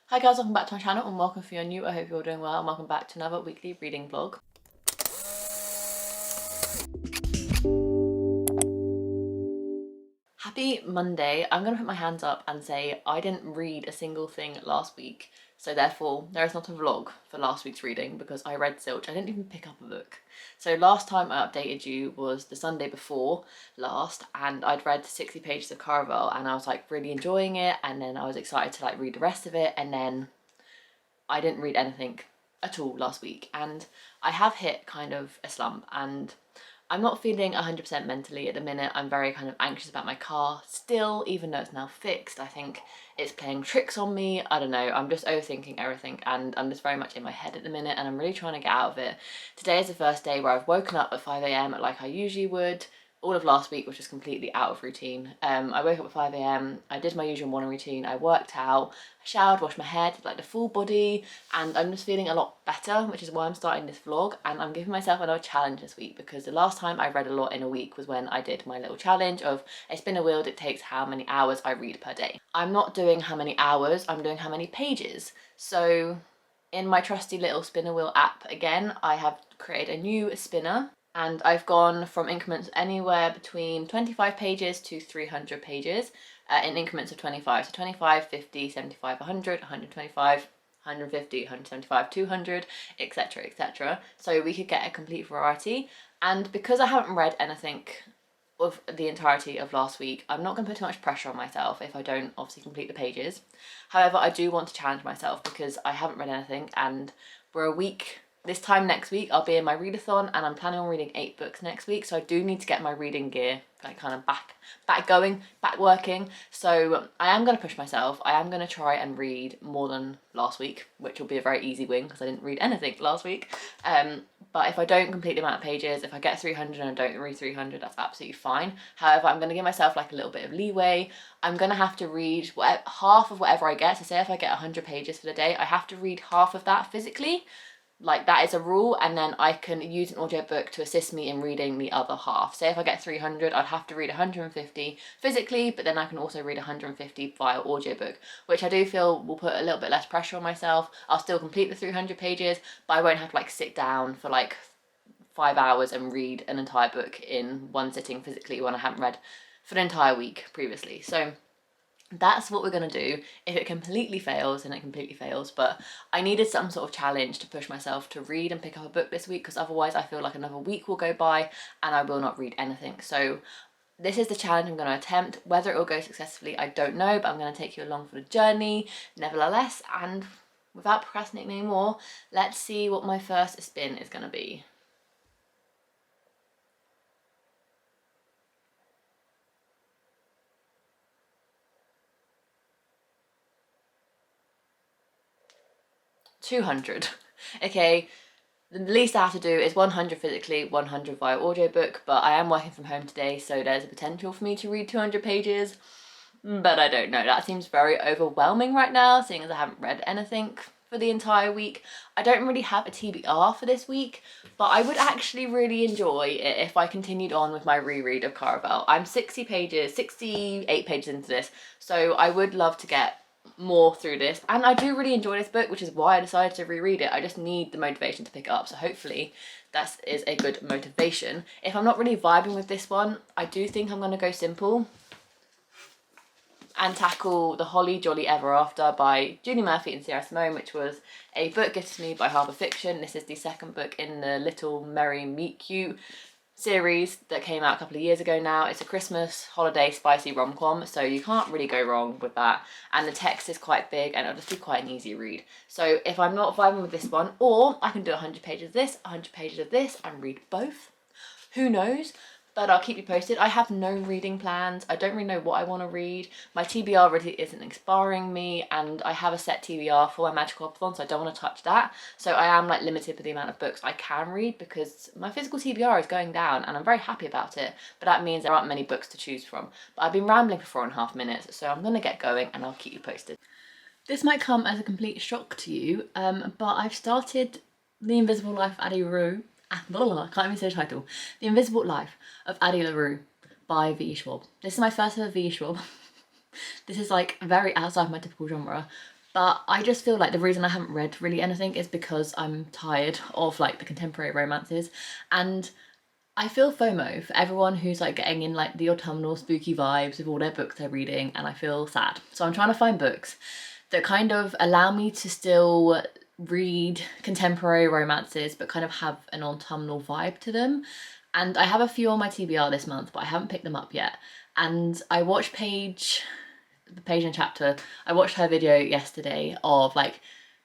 Hi guys, welcome back to my channel and welcome if you're new. I hope you're doing well and welcome back to another weekly reading vlog. Happy Monday. I'm going to put my hands up and say I didn't read a single thing last week, so therefore there is not a vlog for last week's reading because I read zilch. I didn't even pick up a book. So last time I updated you was the Sunday before last and I'd read 60 pages of Caravel and I was like really enjoying it, and then I was excited to like read the rest of it, and then I didn't read anything at all last week, and I have hit kind of a slump and I'm not feeling 100% mentally at the minute. I'm very kind of anxious about my car still, even though it's now fixed. I think it's playing tricks on me. I don't know, I'm just overthinking everything and I'm just very much in my head at the minute and I'm really trying to get out of it. Today is the first day where I've woken up at 5 AM like I usually would. All of last week was just completely out of routine. I woke up at 5 AM, I did my usual morning routine, I worked out, I showered, washed my hair, did like the full body, and I'm just feeling a lot better, which is why I'm starting this vlog. And I'm giving myself another challenge this week because the last time I read a lot in a week was when I did my little challenge of a spinner wheel dictates how many hours I read per day. I'm not doing how many hours, I'm doing how many pages. So in my trusty little spinner wheel app again, I have created a new spinner. And I've gone from increments anywhere between 25 pages to 300 pages in increments of 25. So 25, 50, 75, 100, 125, 150, 175, 200, etc, etc. So we could get a complete variety. And because I haven't read anything of the entirety of last week, I'm not going to put too much pressure on myself if I don't obviously complete the pages. However, I do want to challenge myself because I haven't read anything and we're a week. This time next week I'll be in my readathon and I'm planning on reading 8 books next week, so I do need to get my reading gear like kind of back working. So I am going to push myself. I am going to try and read more than last week, which will be a very easy win because I didn't read anything last week. But if I don't complete the amount of pages, if I get 300 and I don't read 300, that's absolutely fine. However, I'm going to give myself like a little bit of leeway. I'm going to have to read half of whatever I get. So say if I get 100 pages for the day, I have to read half of that physically. Like that is a rule, and then I can use an audiobook to assist me in reading the other half. Say if I get 300, I'd have to read 150 physically, but then I can also read 150 via audiobook, which I do feel will put a little bit less pressure on myself. I'll still complete the 300 pages, but I won't have to like sit down for like 5 hours and read an entire book in one sitting physically when I haven't read for an entire week previously. So that's what we're going to do. If it completely fails, then it completely fails, but I needed some sort of challenge to push myself to read and pick up a book this week, because otherwise I feel like another week will go by and I will not read anything. So this is the challenge I'm going to attempt. Whether it will go successfully, I don't know, but I'm going to take you along for the journey nevertheless. And without procrastinating anymore, let's see what my first spin is going to be. $200. Okay, the least I have to do is 100 physically, 100 via audiobook, but I am working from home today, so there's a potential for me to read 200 pages, but I don't know. That seems very overwhelming right now, seeing as I haven't read anything for the entire week. I don't really have a TBR for this week, but I would actually really enjoy it if I continued on with my reread of Caravel. I'm 68 pages into this, so I would love to get more through this, and I do really enjoy this book, which is why I decided to reread it. I just need the motivation to pick it up, so hopefully that is a good motivation. If I'm not really vibing with this one, I do think I'm going to go simple and tackle The Holly Jolly Ever After by Julie Murphy and Sierra Simone, which was a book gifted to me by Harbour Fiction. This is the second book in the Little Merry Meet Cute series that came out a couple of years ago now. It's a Christmas holiday spicy rom-com, so you can't really go wrong with that, and the text is quite big and it'll just be quite an easy read. So if I'm not vibing with this one, or I can do 100 pages of this, 100 pages of this and read both, who knows, but I'll keep you posted. I have no reading plans. I don't really know what I want to read. My TBR really isn't inspiring me, and I have a set TBR for my magical opathon, so I don't want to touch that. So I am like limited with the amount of books I can read because my physical TBR is going down and I'm very happy about it, but that means there aren't many books to choose from. But I've been rambling for 4.5 minutes, so I'm going to get going and I'll keep you posted. This might come as a complete shock to you, but I've started The Invisible Life of Addie LaRue. I can't even say the title. The Invisible Life of Addie LaRue by V. Schwab. This is my first ever V. Schwab. This is like very outside my typical genre, But I just feel like the reason I haven't read really anything is because I'm tired of like the contemporary romances, and I feel FOMO for everyone who's like getting in like the autumnal spooky vibes with all their books they're reading, and I feel sad. So I'm trying to find books that kind of allow me to still read contemporary romances but kind of have an autumnal vibe to them. And I have a few on my TBR this month, but I haven't picked them up yet. And I watched the Page and Chapter, I watched her video yesterday of like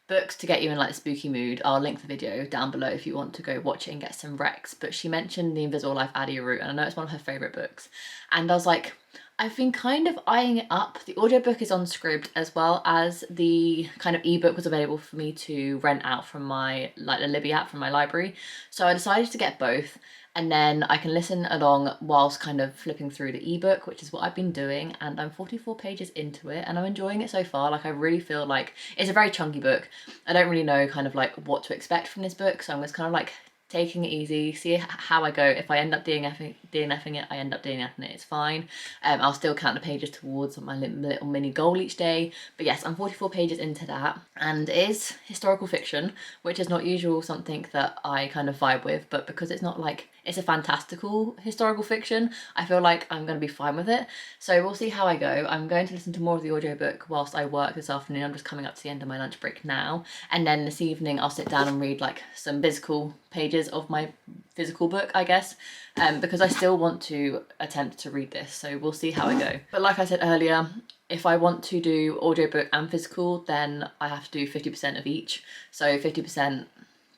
books to get you in like a spooky mood. I'll link the video down below if you want to go watch it and get some recs. But she mentioned The Invisible Life Adia Root, and I know it's one of her favourite books. And I was like, I've been kind of eyeing it up. The audiobook is on Scribd, as well as the kind of ebook was available for me to rent out from my, like the Libby app from my library. So I decided to get both, and then I can listen along whilst kind of flipping through the ebook, which is what I've been doing, and I'm 44 pages into it and I'm enjoying it so far. Like I really feel like it's a very chunky book. I don't really know kind of like what to expect from this book, so I'm just kind of like taking it easy, see how I go. If I end up DNFing it, I end up DNFing it, it's fine. I'll still count the pages towards my little mini goal each day. But yes, I'm 44 pages into that, and it is historical fiction, which is not usual something that I kind of vibe with, but because it's not like, it's a fantastical historical fiction, I feel like I'm going to be fine with it. So we'll see how I go. I'm going to listen to more of the audiobook whilst I work this afternoon. I'm just coming up to the end of my lunch break now. And then this evening I'll sit down and read like some physical pages of my physical book, I guess, because I still want to attempt to read this. So we'll see how I go. But like I said earlier, if I want to do audiobook and physical, then I have to do 50% of each. So 50%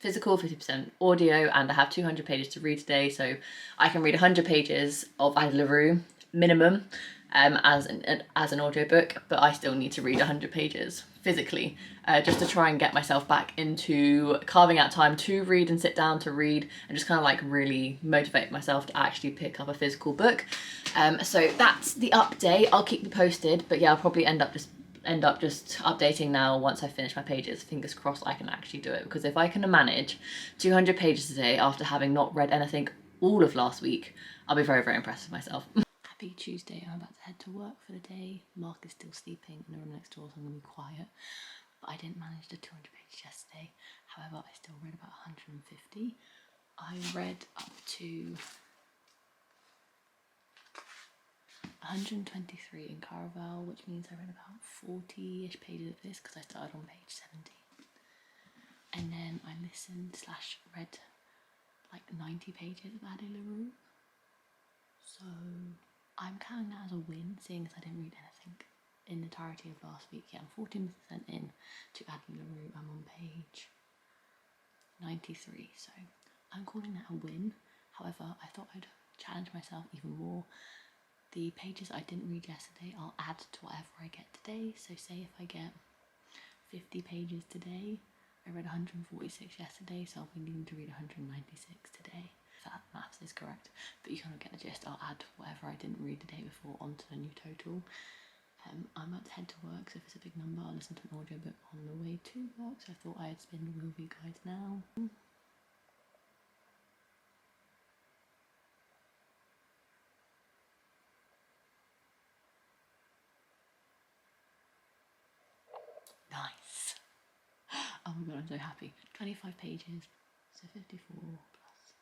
physical, 50% audio, and I have 200 pages to read today, so I can read 100 pages of Ida LaRue minimum as an audiobook, but I still need to read 100 pages physically just to try and get myself back into carving out time to read and sit down to read, and just kind of like really motivate myself to actually pick up a physical book. So that's the update. I'll keep you posted, but yeah, I'll probably end up just updating now once I finish my pages. Fingers crossed I can actually do it, because if I can manage 200 pages a day after having not read anything all of last week, I'll be very, very impressed with myself. Happy Tuesday. I'm about to head to work for the day. Mark is still sleeping in the room next door, so I'm going to be quiet. But I didn't manage the 200 pages yesterday. However, I still read about 150. I read up to 123 in Caraval, which means I read about 40-ish pages of this because I started on page 70. And then I listened / read like 90 pages of Ade LaRue. So I'm counting that as a win, seeing as I didn't read anything in the entirety of last week. Yeah, I'm 14% in to Ade LaRue. I'm on page 93, so I'm calling that a win. However, I thought I'd challenge myself even more. The pages I didn't read yesterday, I'll add to whatever I get today. So say if I get 50 pages today, I read 146 yesterday, so I'll be needing to read 196 today. If that maths is correct. But you kind of get the gist. I'll add whatever I didn't read the day before onto the new total. I'm about to head to work, so if it's a big number, I'll listen to an audiobook on the way to work. So I thought I'd spin the wheel with you guys now. Nice. Oh my god, I'm so happy. 25 pages, so 54 plus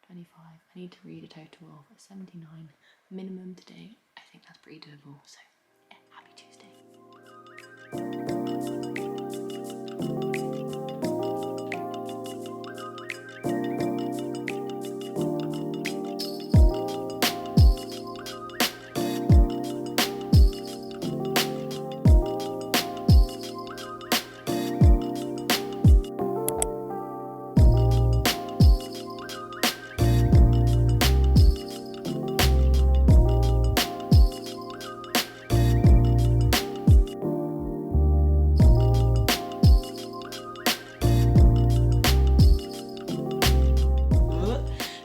25. I need to read a total of 79 minimum today. I think that's pretty doable, so yeah, happy Tuesday.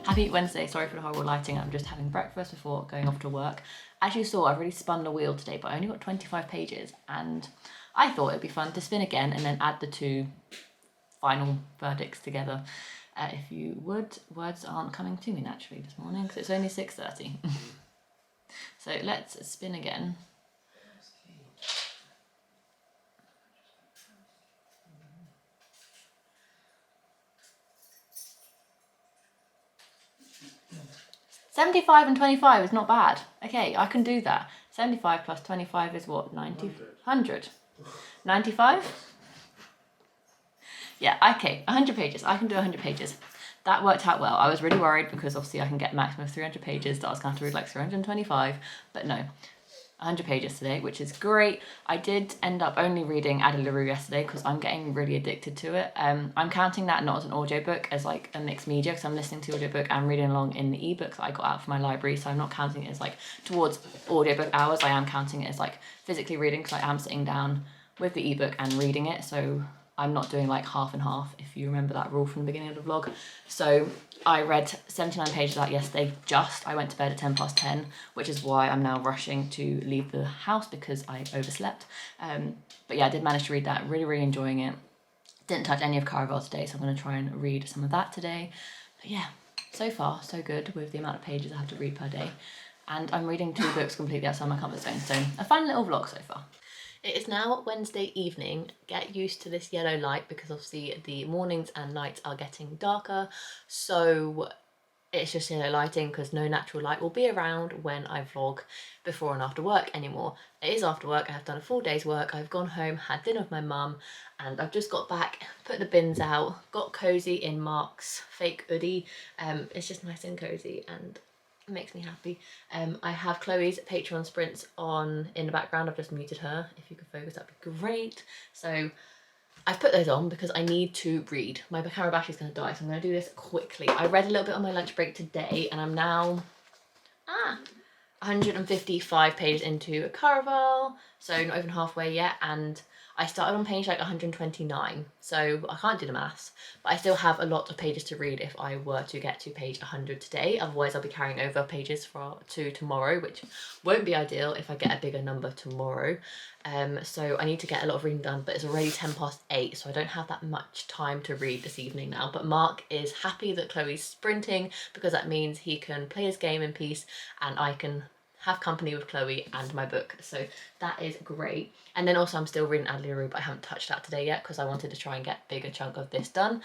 Happy Wednesday. Sorry for the horrible lighting. I'm just having breakfast before going off to work. As you saw, I've really spun the wheel today, but I only got 25 pages, and I thought it'd be fun to spin again and then add the two final verdicts together. If you would, words aren't coming to me naturally this morning because it's only 6:30. So let's spin again. 75 and 25 is not bad. Okay, I can do that. 75 plus 25 is what? 90? 100. 95? Yeah, okay, 100 pages. I can do 100 pages. That worked out well. I was really worried because obviously I can get a maximum of 300 pages, that I was going to have to read like 325, but no. 100 pages today, which is great. I did end up only reading Addie LaRue yesterday because I'm getting really addicted to it. I'm counting that not as an audiobook, as like a mixed media, because I'm listening to the audiobook and reading along in the ebook that I got out from my library, so I'm not counting it as like towards audiobook hours. I am counting it as like physically reading because I am sitting down with the ebook and reading it, so I'm not doing like half and half, if you remember that rule from the beginning of the vlog. So I read 79 pages of that yesterday. I went to bed at 10:10, which is why I'm now rushing to leave the house because I overslept. But yeah, I did manage to read that, really enjoying it. Didn't touch any of Caravel today, so I'm going to try and read some of that today. But yeah, so far so good with the amount of pages I have to read per day. And I'm reading 2 books completely outside my comfort zone, so a fun little vlog so far. It is now Wednesday evening. Get used to this yellow light because obviously the mornings and nights are getting darker, so it's just yellow lighting because no natural light will be around when I vlog before and after work anymore. It is after work. I have done a full day's work. I've gone home, had dinner with my mum, and I've just got back, put the bins out, got cozy in Mark's fake hoodie. It's just nice and cozy and it makes me happy. I have Chloe's Patreon sprints on in the background. I've just muted her. If you could focus, that'd be great. So I've put those on because I need to read. My camera battery's going to die, so I'm going to do this quickly. I read a little bit on my lunch break today, and I'm now 155 pages into Caravel, so not even halfway yet, and I started on page like 129, so I can't do the maths, but I still have a lot of pages to read if I were to get to page 100 today. Otherwise I'll be carrying over pages to tomorrow, which won't be ideal if I get a bigger number tomorrow. So I need to get a lot of reading done, but it's already 8:10, so I don't have that much time to read this evening now. But Mark is happy that Chloe's sprinting because that means he can play his game in peace and I can have company with Chloe and my book, so that is great. And then also I'm still reading Addie LaRue, but I haven't touched that today yet because I wanted to try and get a bigger chunk of this done.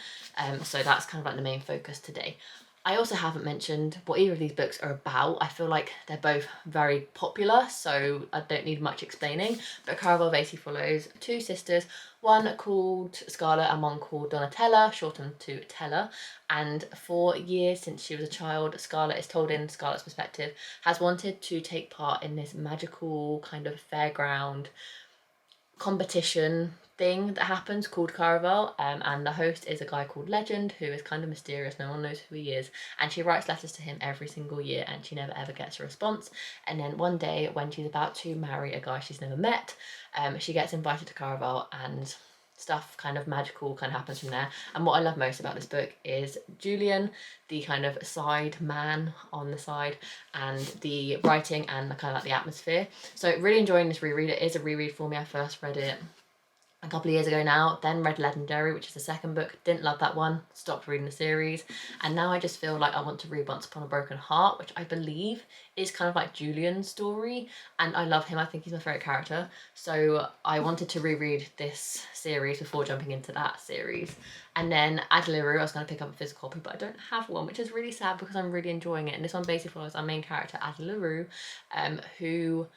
So that's kind of like the main focus today. I also haven't mentioned what either of these books are about. I feel like they're both very popular, so I don't need much explaining. But Caravel basically follows 2 sisters, one called Scarlett and one called Donatella, shortened to Tella. And for years since she was a child, Scarlett is told in Scarlett's perspective, has wanted to take part in this magical kind of fairground competition thing that happens called Caravel, and the host is a guy called Legend, who is kind of mysterious, no one knows who he is, and she writes letters to him every single year and she never ever gets a response. And then one day when she's about to marry a guy she's never met, she gets invited to Caravel and stuff kind of magical kind of happens from there. And what I love most about this book is Julian, the kind of side man on the side, and the writing and the kind of like the atmosphere. So really enjoying this reread. It is a reread for me. I first read it a couple of years ago now, then read Legendary, which is the second book. Didn't love that one, stopped reading the series, and now I just feel like I want to read Once Upon a Broken Heart, which I believe is kind of like Julian's story, and I love him. I think he's my favourite character, so I wanted to reread this series before jumping into that series. And then Addie LaRue, I was going to pick up a physical copy, but I don't have one, which is really sad because I'm really enjoying it. And this one basically follows our main character, Addie LaRue, who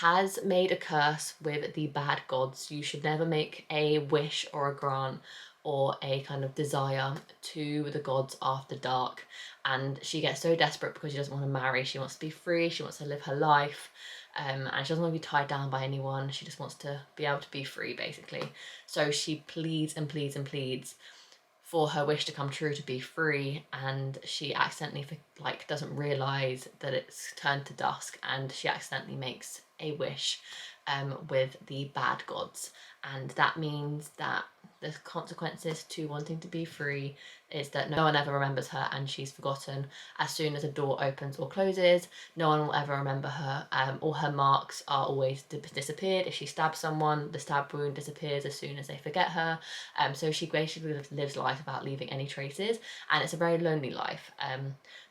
has made a curse with the bad gods. You should never make a wish or a grant or a kind of desire to the gods after dark. And she gets so desperate because she doesn't want to marry. She wants to be free. She wants to live her life. And she doesn't want to be tied down by anyone. She just wants to be able to be free, basically. So she pleads and pleads and pleads for her wish to come true, to be free, and she accidentally doesn't realize that it's turned to dusk, and she accidentally makes a wish with the bad gods, and that means that the consequences to wanting to be free is that no one ever remembers her and she's forgotten as soon as a door opens or closes. No one will ever remember her. All her marks are always disappeared. If she stabs someone, the stab wound disappears as soon as they forget her. So she basically lives life without leaving any traces, and it's a very lonely life.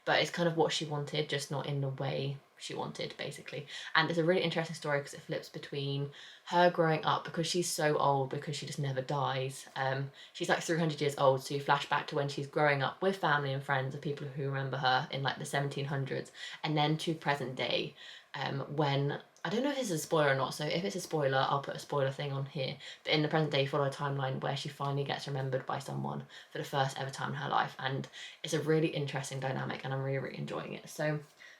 But it's kind of what she wanted, just not in the way she wanted, basically. And it's a really interesting story because it flips between her growing up, because she's so old, because she just never dies. She's like 300 years old, so you flash back to when she's growing up with family and friends of people who remember her in like the 1700s, and then to present day, when, I don't know if this is a spoiler or not, so if it's a spoiler, I'll put a spoiler thing on here. But in the present day, you follow a timeline where she finally gets remembered by someone for the first ever time in her life. And it's a really interesting dynamic, and I'm really, really enjoying it. So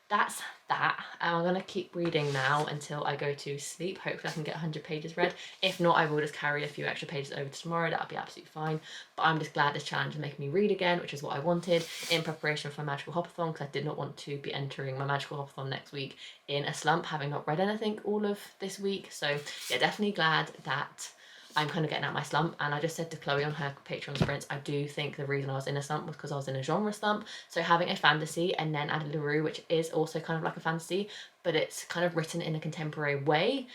that's that. I'm going to keep reading now until I go to sleep. Hopefully I can get 100 pages read. If not, I will just carry a few extra pages over to tomorrow. That'll be absolutely fine. But I'm just glad this challenge is making me read again, which is what I wanted in preparation for my magical hopathon, because I did not want to be entering my magical hopathon next week in a slump, having not read anything all of this week. So yeah, definitely glad that I'm kind of getting out my slump. And I just said to Chloe on her Patreon sprints, I do think the reason I was in a slump was because I was in a genre slump. So having a fantasy and then Addie LaRue, which is also kind of like a fantasy, but it's kind of written in a contemporary way.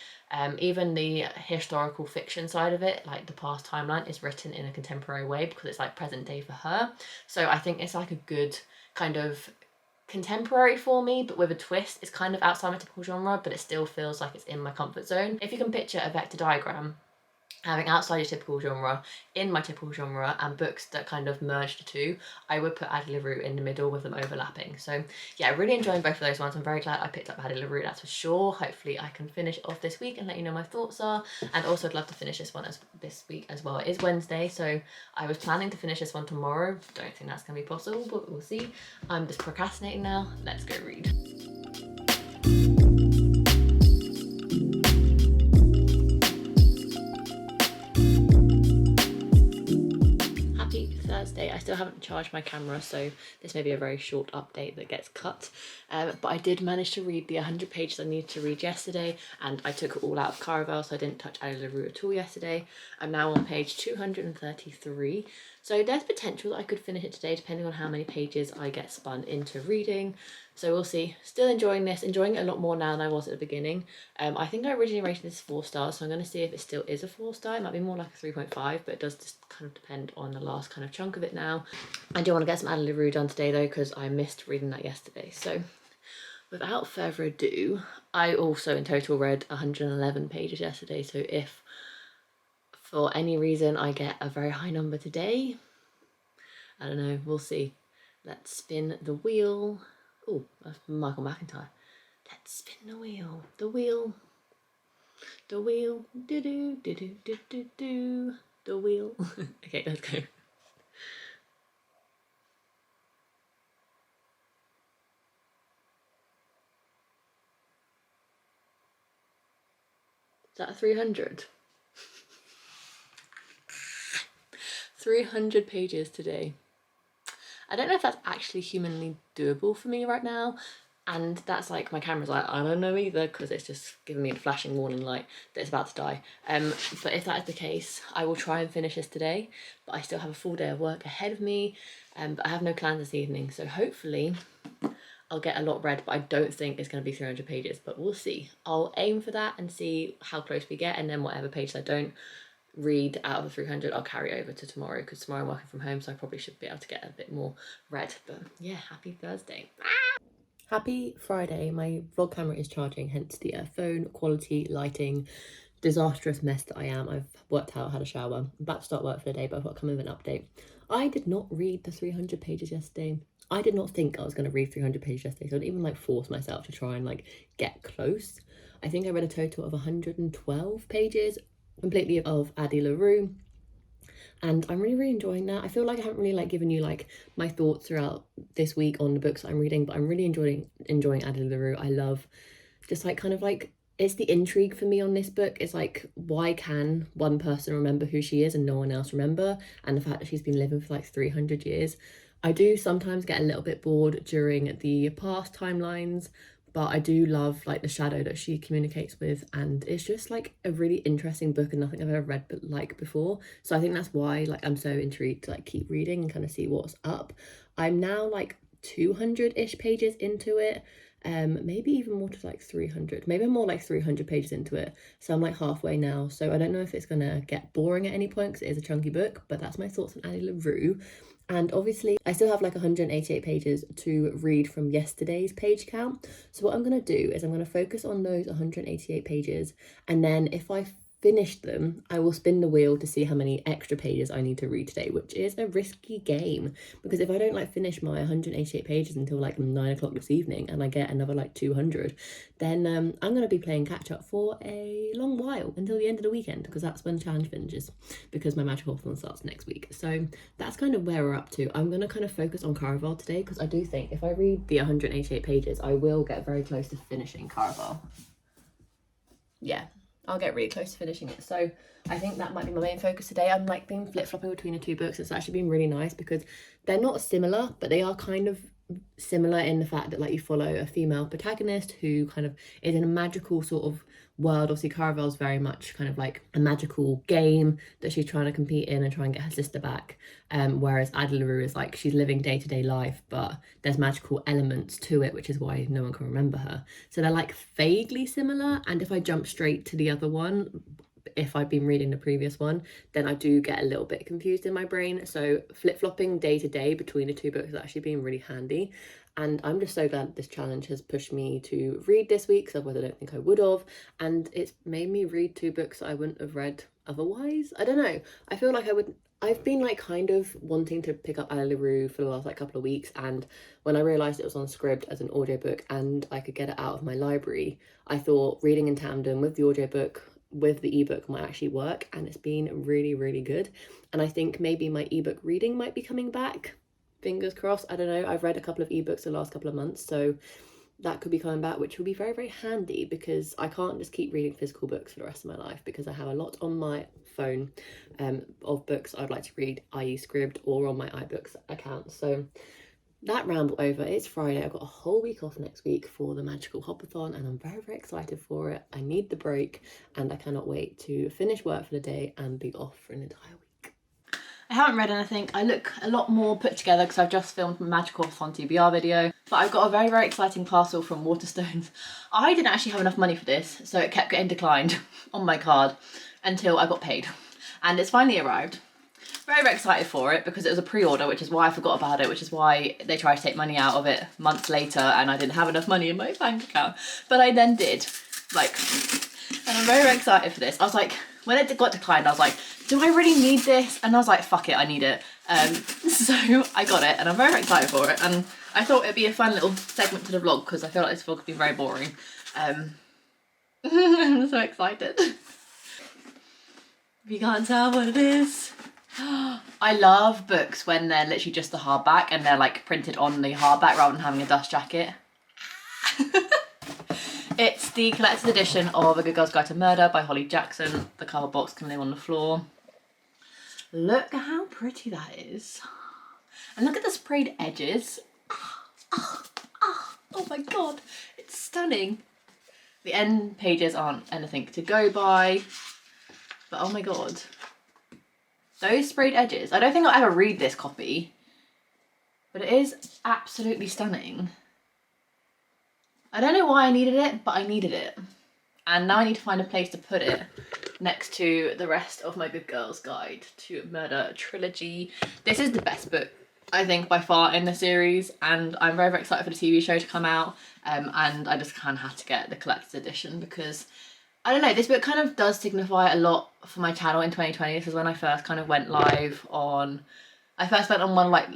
Even the historical fiction side of it, like the past timeline, is written in a contemporary way because it's like present day for her. So I think it's like a good kind of contemporary for me, but with a twist. It's kind of outside my typical genre, but it still feels like it's in my comfort zone. If you can picture a vector diagram, having outside your typical genre, in my typical genre, and books that kind of merge the two, I would put Addie LaRue in the middle with them overlapping. So yeah, really enjoying both of those ones. I'm very glad I picked up Addie LaRue, that's for sure. Hopefully I can finish off this week and let you know my thoughts are. And also I'd love to finish this one this week as well. It is Wednesday, so I was planning to finish this one tomorrow. Don't think that's gonna be possible, but we'll see. I'm just procrastinating now. Let's go read. Thursday. I still haven't charged my camera, so this may be a very short update that gets cut, but I did manage to read the 100 pages I needed to read yesterday, and I took it all out of Caravel, so I didn't touch Addie LaRue at all yesterday. I'm now on page 233, so there's potential that I could finish it today depending on how many pages I get spun into reading. So we'll see. Still enjoying this, enjoying it a lot more now than I was at the beginning. I think I originally rated this 4 stars, so I'm going to see if it still is a 4 star. It might be more like a 3.5, but it does just kind of depend on the last kind of chunk of it now. I do want to get some Addie LaRue done today though, because I missed reading that yesterday. So without further ado, I also in total read 111 pages yesterday, so if for any reason I get a very high number today, I don't know, we'll see. Let's spin the wheel. Oh, that's Michael McIntyre. Let's spin the wheel. The wheel. The wheel. Do do do do do do do. The wheel. Okay, let's go. Is that a 300? 300 pages today. I don't know if that's actually humanly doable for me right now, and that's like, my camera's like, I don't know either, because it's just giving me a flashing warning light that it's about to die. But if that is the case, I will try and finish this today, but I still have a full day of work ahead of me, but I have no plans this evening, so hopefully I'll get a lot read, but I don't think it's going to be 300 pages, but we'll see. I'll aim for that and see how close we get, and then whatever pages I don't read out of the 300 I'll carry over to tomorrow, because tomorrow I'm working from home, so I probably should be able to get a bit more read. But yeah, happy Thursday. Happy Friday. My vlog camera is charging, hence the phone quality, lighting, disastrous mess that I am. I've worked out, had a shower, I'm about to start work for the day, but I've got to come with an update. I did not read the 300 pages yesterday. I did not think I was going to read 300 pages yesterday, so I didn't even like force myself to try and like get close. I think I read a total of 112 pages completely of Addie LaRue, and I'm really, really enjoying that. I feel like I haven't really like given you like my thoughts throughout this week on the books that I'm reading, but I'm really enjoying Addie LaRue. I love just like kind of like, it's the intrigue for me on this book. It's like, why can one person remember who she is and no one else remember? And the fact that she's been living for like 300 years. I do sometimes get a little bit bored during the past timelines, but I do love like the shadow that she communicates with, and it's just like a really interesting book and nothing I've ever read but like before. So I think that's why like I'm so intrigued to like keep reading and kind of see what's up. I'm now like 200-ish pages into it, maybe even more to like 300. Maybe I'm more like 300 pages into it, so I'm like halfway now. So I don't know if it's gonna get boring at any point because it is a chunky book, but that's my thoughts on Annie LaRue. And obviously I still have like 188 pages to read from yesterday's page count. So what I'm going to do is I'm going to focus on those 188 pages, and then if I finish them, I will spin the wheel to see how many extra pages I need to read today, which is a risky game, because if I don't like finish my 188 pages until like 9 o'clock this evening and I get another like 200, then I'm going to be playing catch up for a long while until the end of the weekend, because that's when the challenge finishes, because my Magical Hawthorne starts next week. So that's kind of where we're up to. I'm going to kind of focus on Caraval today, because I do think if I read the 188 pages, I will get very close to finishing Caraval. Yeah, I'll get really close to finishing it. So I think that might be my main focus today. I'm like been flip-flopping between the two books. It's actually been really nice because they're not similar, but they are kind of similar in the fact that like you follow a female protagonist who kind of is in a magical sort of world. Obviously Caravel's very much kind of like a magical game that she's trying to compete in and try and get her sister back, whereas Ada LaRue is like she's living day-to-day life, but there's magical elements to it, which is why no one can remember her. So they're like vaguely similar, and if I jump straight to the other one, if I'd been reading the previous one, then I do get a little bit confused in my brain. So flip-flopping day to day between the two books has actually been really handy. And I'm just so glad this challenge has pushed me to read this week, because otherwise I don't think I would have. And it's made me read two books that I wouldn't have read otherwise. I don't know. I feel like I've been like kind of wanting to pick up Anna LaRue for the last like couple of weeks, and when I realised it was on Scribd as an audiobook and I could get it out of my library, I thought reading in tandem with the audiobook with the ebook might actually work, and it's been really, really good. And I think maybe my ebook reading might be coming back. Fingers crossed. I don't know. I've read a couple of ebooks the last couple of months, so that could be coming back, which will be very, very handy, because I can't just keep reading physical books for the rest of my life, because I have a lot on my phone of books I'd like to read, i.e. Scribd, or on my iBooks account. So that ramble over. It's Friday. I've got a whole week off next week for the Magical Hopathon, and I'm very, very excited for it. I need the break, and I cannot wait to finish work for the day and be off for an entire week. I haven't read anything. I look a lot more put together because I've just filmed my Magical Hopathon TBR video, but I've got a very, very exciting parcel from Waterstones. I didn't actually have enough money for this, so it kept getting declined on my card until I got paid, and it's finally arrived. Very, very excited for it because it was a pre-order, which is why I forgot about it, which is why they tried to take money out of it months later, and I didn't have enough money in my bank account. But I then did, like, and I'm very, very excited for this. I was like, when it got declined, I was like, do I really need this? And I was like, fuck it, I need it. So I got it, and I'm very, very excited for it. And I thought it'd be a fun little segment to the vlog, because I feel like this vlog could be very boring. I'm so excited. If you can't tell what it is. I love books when they're literally just the hardback and they're like printed on the hardback rather than having a dust jacket. It's the collector's edition of A Good Girl's Guide to Murder by Holly Jackson. The cover box can live on the floor. Look at how pretty that is. And look at the sprayed edges. Oh my god, it's stunning. The end pages aren't anything to go by, but oh my god. Those sprayed edges. I don't think I'll ever read this copy, but it is absolutely stunning. I don't know why I needed it, but I needed it. And now I need to find a place to put it next to the rest of my Good Girl's Guide to Murder trilogy. This is the best book, I think, by far in the series, and I'm very, very excited for the TV show to come out. And I just kind of had to get the collector's edition because, I don't know, this book kind of does signify a lot for my channel in 2020. This is when I first kind of went live on, I first went on one like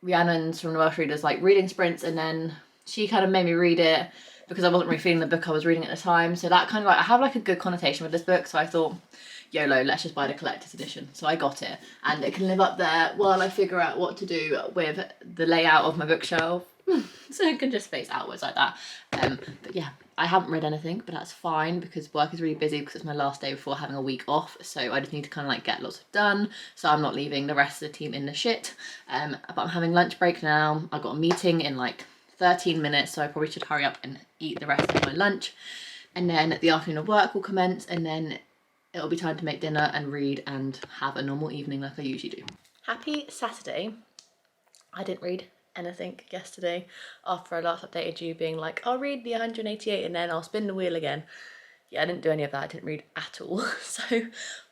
Rhiannon's from the Welsh Readers like reading sprints, and then she kind of made me read it because I wasn't really feeling the book I was reading at the time. So that kind of like, I have like a good connotation with this book, so I thought, YOLO, let's just buy the collector's edition. So I got it, and it can live up there while I figure out what to do with the layout of my bookshelf. So it can just face outwards like that. But yeah, I haven't read anything, but that's fine because work is really busy because it's my last day before having a week off. So I just need to kind of like get lots done, so I'm not leaving the rest of the team in the shit. But I'm having lunch break now. I've got a meeting in like 13 minutes, so I probably should hurry up and eat the rest of my lunch. And then the afternoon of work will commence, and then it'll be time to make dinner and read and have a normal evening like I usually do. Happy Saturday. I didn't read And I think yesterday, after I last updated you being like, I'll read the 188 and then I'll spin the wheel again. Yeah, I didn't do any of that. I didn't read at all. So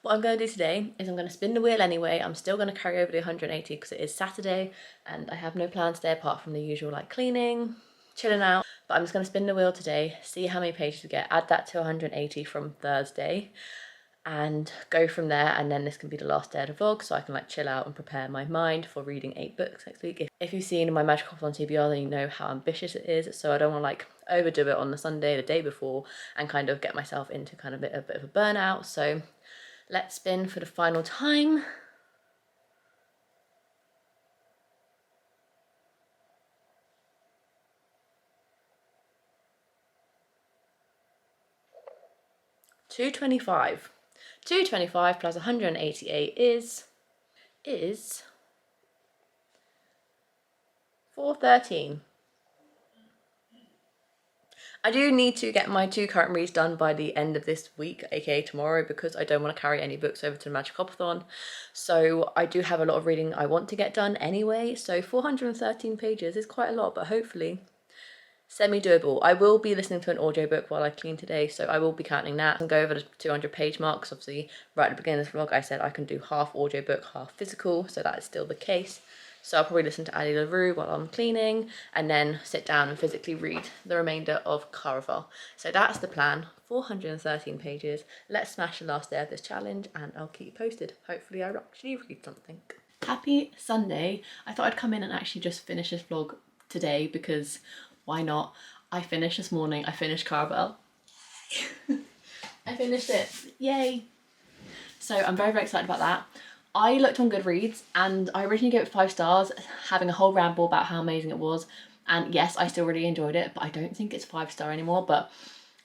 what I'm going to do today is I'm going to spin the wheel anyway. I'm still going to carry over the 180 because it is Saturday and I have no plans today apart from the usual like cleaning, chilling out. But I'm just going to spin the wheel today, see how many pages we get, add that to 180 from Thursday, and go from there. And then this can be the last day of the vlog, so I can like chill out and prepare my mind for reading 8 books next week. If you've seen my Magic Hops on TBR, then you know how ambitious it is, so I don't want to like overdo it on the Sunday the day before and kind of get myself into kind of a bit of a burnout. So let's spin for the final time. $2.25. 225 plus 188 is $4.13. I do need to get my 2 current reads done by the end of this week, aka tomorrow, because I don't want to carry any books over to the Magic Hopathon. So I do have a lot of reading I want to get done anyway, so 413 pages is quite a lot, but hopefully semi-doable. I will be listening to an audiobook while I clean today, so I will be counting that and go over the 200 page mark, because obviously right at the beginning of this vlog I said I can do half audiobook, half physical, so that is still the case. So I'll probably listen to Addie LaRue while I'm cleaning and then sit down and physically read the remainder of Caraval. So that's the plan, 413 pages. Let's smash the last day of this challenge and I'll keep you posted. Hopefully I actually read something. Happy Sunday. I thought I'd come in and actually just finish this vlog today because why not? I finished this morning, I finished Caraval. I finished it, yay. So I'm very, very excited about that. I looked on Goodreads and I originally gave it 5 stars, having a whole ramble about how amazing it was. And yes, I still really enjoyed it, but I don't think it's 5-star anymore. But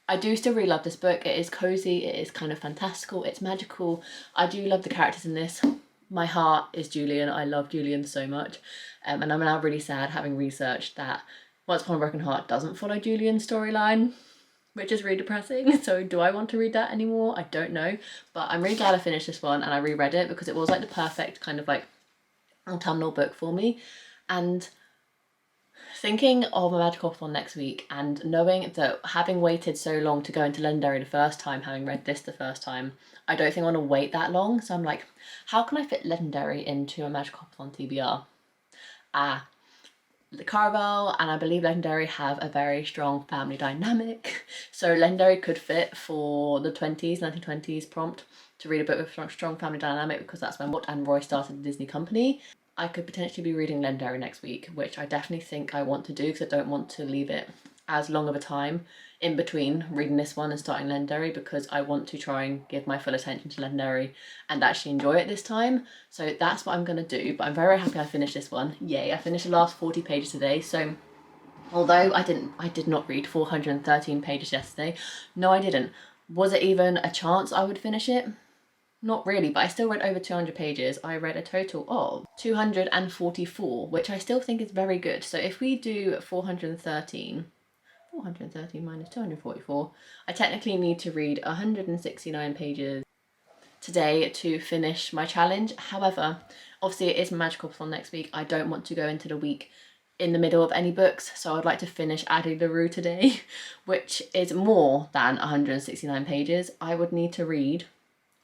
I do still really love this book. It is cozy, it is kind of fantastical, it's magical. I do love the characters in this. My heart is Julian. I love Julian so much. And I'm now really sad, having researched, that Once Upon a Broken Heart doesn't follow Julian's storyline, which is really depressing. So do I want to read that anymore? I don't know. But I'm really glad I finished this one and I reread it because it was like the perfect kind of like autumnal book for me. And thinking of a magical Hopathon next week and knowing that having waited so long to go into Legendary the first time, having read this the first time, I don't think I want to wait that long. So I'm like, how can I fit Legendary into a magical Hopathon TBR? The Caraval and I believe Legendary have a very strong family dynamic. So Legendary could fit for the 1920s prompt to read a book with strong family dynamic, because that's when Watt and Roy started the Disney company. I could potentially be reading Legendary next week, which I definitely think I want to do because I don't want to leave it as long of a time in between reading this one and starting Legendary, because I want to try and give my full attention to Legendary and actually enjoy it this time. So that's what I'm going to do, but I'm very happy I finished this one. Yay, I finished the last 40 pages today. So although I did not read 413 pages yesterday. No, I didn't. Was it even a chance I would finish it? Not really, but I still read over 200 pages. I read a total of 244, which I still think is very good. So if we do 413 minus 244, I technically need to read 169 pages today to finish my challenge. However, obviously it is Magical Hopathon next week. I don't want to go into the week in the middle of any books, so I'd like to finish Addie LaRue today, which is more than 169 pages. I would need to read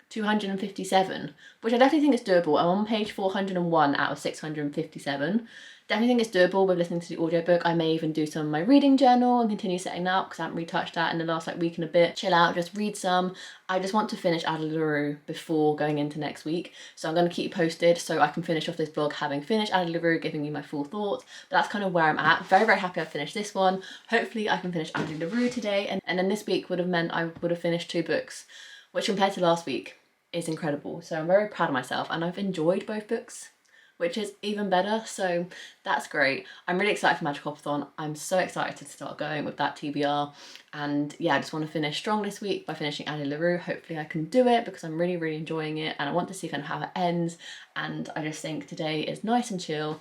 257, which I definitely think is doable. I'm on page 401 out of 657. Definitely think it's doable with listening to the audiobook. I may even do some of my reading journal and continue setting that up because I haven't retouched that in the last week and a bit. Chill out, just read some. I just want to finish Addie LaRue before going into next week. So I'm going to keep you posted so I can finish off this vlog having finished Addie LaRue, giving you my full thoughts. But that's kind of where I'm at. Very, very happy I finished this one. Hopefully I can finish Addie LaRue today. And then this week would have meant I would have finished 2 books, which compared to last week is incredible. So I'm very proud of myself and I've enjoyed both books, which is even better, so that's great. I'm really excited for Magic Hopathon. I'm so excited to start going with that TBR, and yeah, I just want to finish strong this week by finishing Addie LaRue. Hopefully I can do it because I'm really, really enjoying it and I want to see kind of how it ends, and I just think today is nice and chill.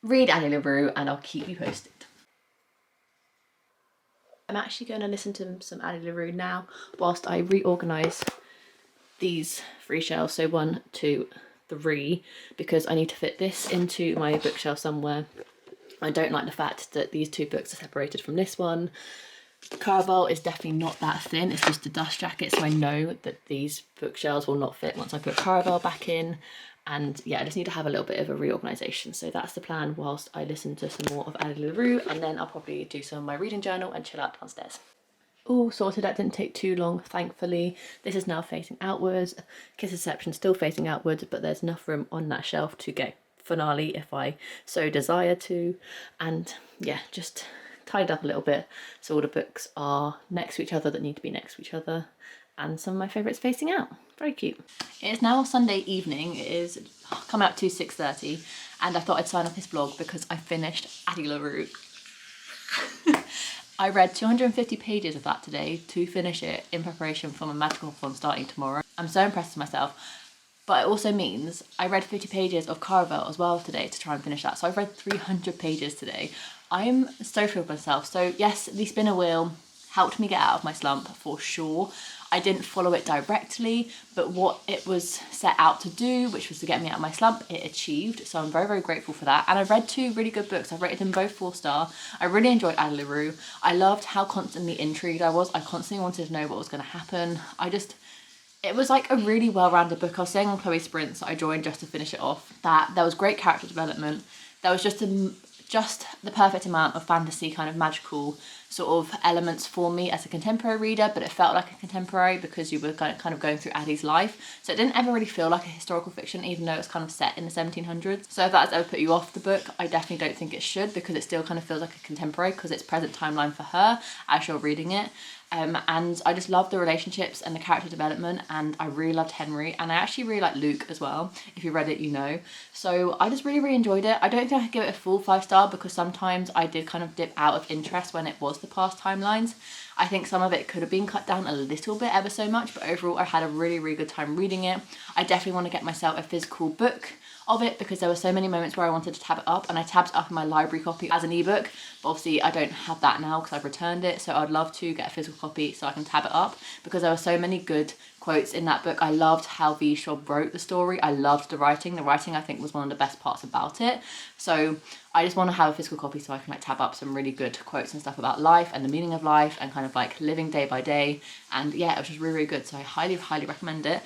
Read Addie LaRue and I'll keep you posted. I'm actually going to listen to some Addie LaRue now whilst I reorganise these 3 shelves, so 1, 2, 3, because I need to fit this into my bookshelf somewhere. I don't like the fact that these two books are separated from this one. Caraval is definitely not that thin, it's just a dust jacket, so I know that these bookshelves will not fit once I put Caraval back in. And yeah, I just need to have a little bit of a reorganisation. So that's the plan whilst I listen to some more of Addie LaRue, and then I'll probably do some of my reading journal and chill out downstairs. All sorted, that didn't take too long, thankfully. This is now facing outwards. Kisses section still facing outwards, but there's enough room on that shelf to get finale if I so desire to. And yeah, just tied up a little bit so all the books are next to each other that need to be next to each other, and some of my favourites facing out. Very cute. It is now Sunday evening. It is coming up to 6:30, and I thought I'd sign off this vlog because I finished Addie LaRue. I read 250 pages of that today to finish it in preparation for my magical font starting tomorrow. I'm so impressed with myself. But it also means I read 50 pages of Caraval as well today to try and finish that. So I've read 300 pages today. I'm so thrilled with myself. So yes, the spinner wheel helped me get out of my slump for sure. I didn't follow it directly, but what it was set out to do, which was to get me out of my slump, it achieved. So I'm very, very grateful for that. And I've read 2 really good books. I've rated them both 4-star. I really enjoyed Addie LaRue. I loved how constantly intrigued I was. I constantly wanted to know what was going to happen. It was like a really well-rounded book. I was saying on Chloe Sprints that I joined just to finish it off, that there was great character development. There was just the perfect amount of fantasy, kind of magical sort of elements for me as a contemporary reader, but it felt like a contemporary because you were kind of going through Addie's life. So it didn't ever really feel like a historical fiction, even though it's kind of set in the 1700s. So if that's ever put you off the book, I definitely don't think it should, because it still kind of feels like a contemporary because it's present timeline for her as you're reading it. And I just loved the relationships and the character development, and I really loved Henry, and I actually really like Luke as well. If you read it, you know. So I just really, really enjoyed it. I don't think I could give it a full 5-star because sometimes I did kind of dip out of interest when it was the past timelines. I think some of it could have been cut down a little bit, ever so much, but overall I had a really, really good time reading it. I definitely want to get myself a physical book of it because there were so many moments where I wanted to tab it up, and I tabbed it up in my library copy as an ebook, but obviously I don't have that now because I've returned it. So I'd love to get a physical copy so I can tab it up, because there were so many good quotes in that book. I loved how V. Schwab wrote the story. I loved the writing. The writing I think was one of the best parts about it. So I just want to have a physical copy so I can like tab up some really good quotes and stuff about life and the meaning of life and kind of like living day by day. And yeah, it was just really, really good. So I highly, highly recommend it.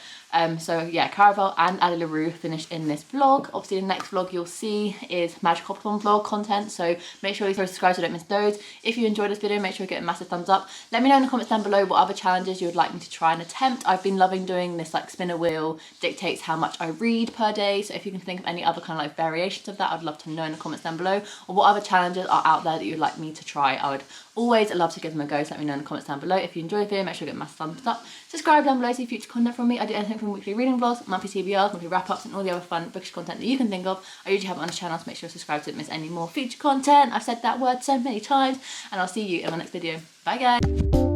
So yeah, Caraval and Addie LaRue finished in this vlog. Obviously the next vlog you'll see is Magic Hoppathon vlog content, so make sure you subscribe so you don't miss those. If you enjoyed this video, make sure you give it a massive thumbs up. Let me know in the comments down below what other challenges you would like me to try and attempt. I've been loving doing this like spinner wheel dictates how much I read per day, so if you can think of any other kind of like variations of that, I'd love to know in the comments down below, or what other challenges are out there that you'd like me to try. I would always love to give them a go, so let me know in the comments down below. If you enjoyed the video, make sure you give it a massive thumbs up. Subscribe down below to see future content from me. I do anything from weekly reading vlogs, monthly TBRs, monthly wrap-ups, and all the other fun bookish content that you can think of. I usually have it on the channel, so make sure to subscribe so you don't miss any more future content. I've said that word so many times, and I'll see you in my next video. Bye guys!